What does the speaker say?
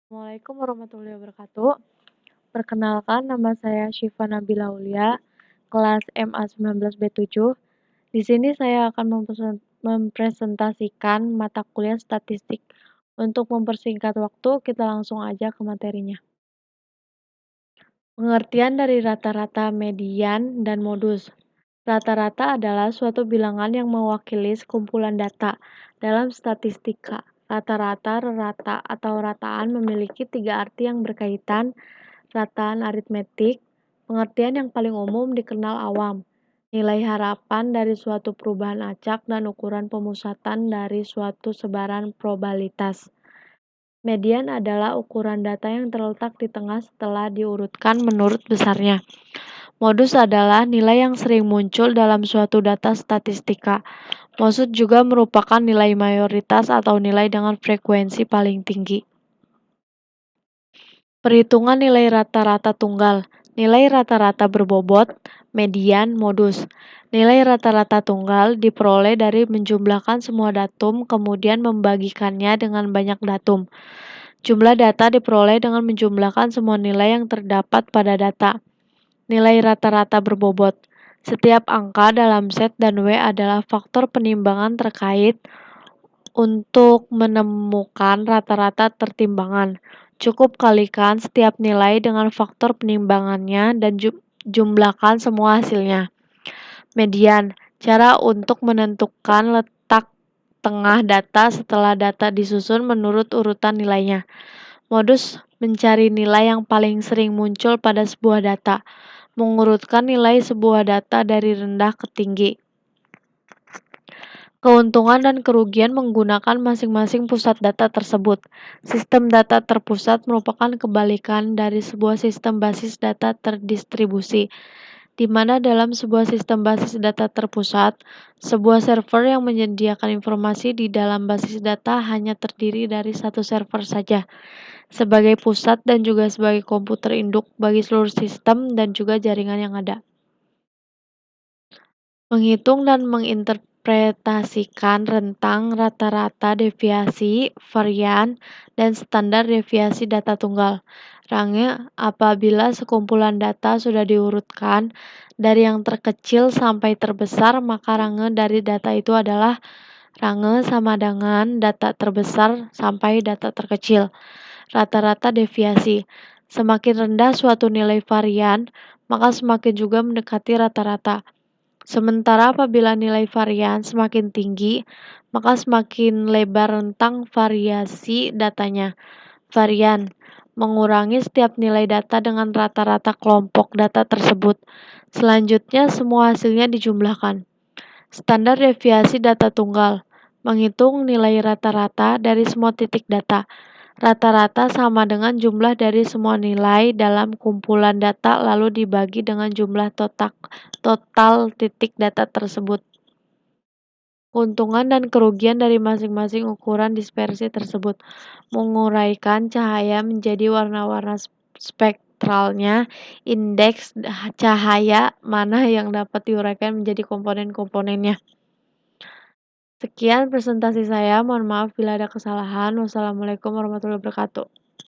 Assalamualaikum warahmatullahi wabarakatuh. Perkenalkan, nama saya Syifa Nabila Aulia, kelas MA 19B7. Di sini saya akan mempresentasikan mata kuliah statistik. Untuk mempersingkat waktu, kita langsung aja ke materinya. Pengertian dari rata-rata, median, dan modus. Rata-rata adalah suatu bilangan yang mewakili sekumpulan data. Dalam statistika, rata-rata, rata, atau rataan memiliki tiga arti yang berkaitan. Rataan aritmetik, pengertian yang paling umum dikenal awam. Nilai harapan dari suatu perubahan acak dan ukuran pemusatan dari suatu sebaran probabilitas. Median adalah ukuran data yang terletak di tengah setelah diurutkan menurut besarnya. Modus adalah nilai yang sering muncul dalam suatu data statistika. Modus juga merupakan nilai mayoritas atau nilai dengan frekuensi paling tinggi. Perhitungan nilai rata-rata tunggal. Nilai rata-rata berbobot, median, modus. Nilai rata-rata tunggal diperoleh dari menjumlahkan semua datum kemudian membagikannya dengan banyak datum. Jumlah data diperoleh dengan menjumlahkan semua nilai yang terdapat pada data. Nilai rata-rata berbobot. Setiap angka dalam set dan W adalah faktor penimbangan terkait untuk menemukan rata-rata tertimbangan. Cukup kalikan setiap nilai dengan faktor penimbangannya dan jumlahkan semua hasilnya. Median, cara untuk menentukan letak tengah data setelah data disusun menurut urutan nilainya. Modus, mencari nilai yang paling sering muncul pada sebuah data. Mengurutkan nilai sebuah data dari rendah ke tinggi. Keuntungan dan kerugian menggunakan masing-masing pusat data tersebut. Sistem data terpusat merupakan kebalikan dari sebuah sistem basis data terdistribusi, di mana dalam sebuah sistem basis data terpusat, sebuah server yang menyediakan informasi di dalam basis data hanya terdiri dari satu server saja, sebagai pusat dan juga sebagai komputer induk bagi seluruh sistem dan juga jaringan yang ada. Menghitung dan menginterpretasikan rentang rata-rata deviasi, varian, dan standar deviasi data tunggal. Range apabila sekumpulan data sudah diurutkan dari yang terkecil sampai terbesar, maka range dari data itu adalah range sama dengan data terbesar sampai data terkecil. Rata-rata deviasi. Semakin rendah suatu nilai varian, maka semakin juga mendekati rata-rata. Sementara apabila nilai varian semakin tinggi, maka semakin lebar rentang variasi datanya. Varian mengurangi setiap nilai data dengan rata-rata kelompok data tersebut. Selanjutnya, semua hasilnya dijumlahkan. Standar deviasi data tunggal menghitung nilai rata-rata dari semua titik data. Rata-rata sama dengan jumlah dari semua nilai dalam kumpulan data lalu dibagi dengan jumlah total titik data tersebut. Keuntungan dan kerugian dari masing-masing ukuran dispersi tersebut. Menguraikan cahaya menjadi warna-warna spektralnya, indeks cahaya mana yang dapat diuraikan menjadi komponen-komponennya. Sekian presentasi saya, mohon maaf bila ada kesalahan. Wassalamualaikum warahmatullahi wabarakatuh.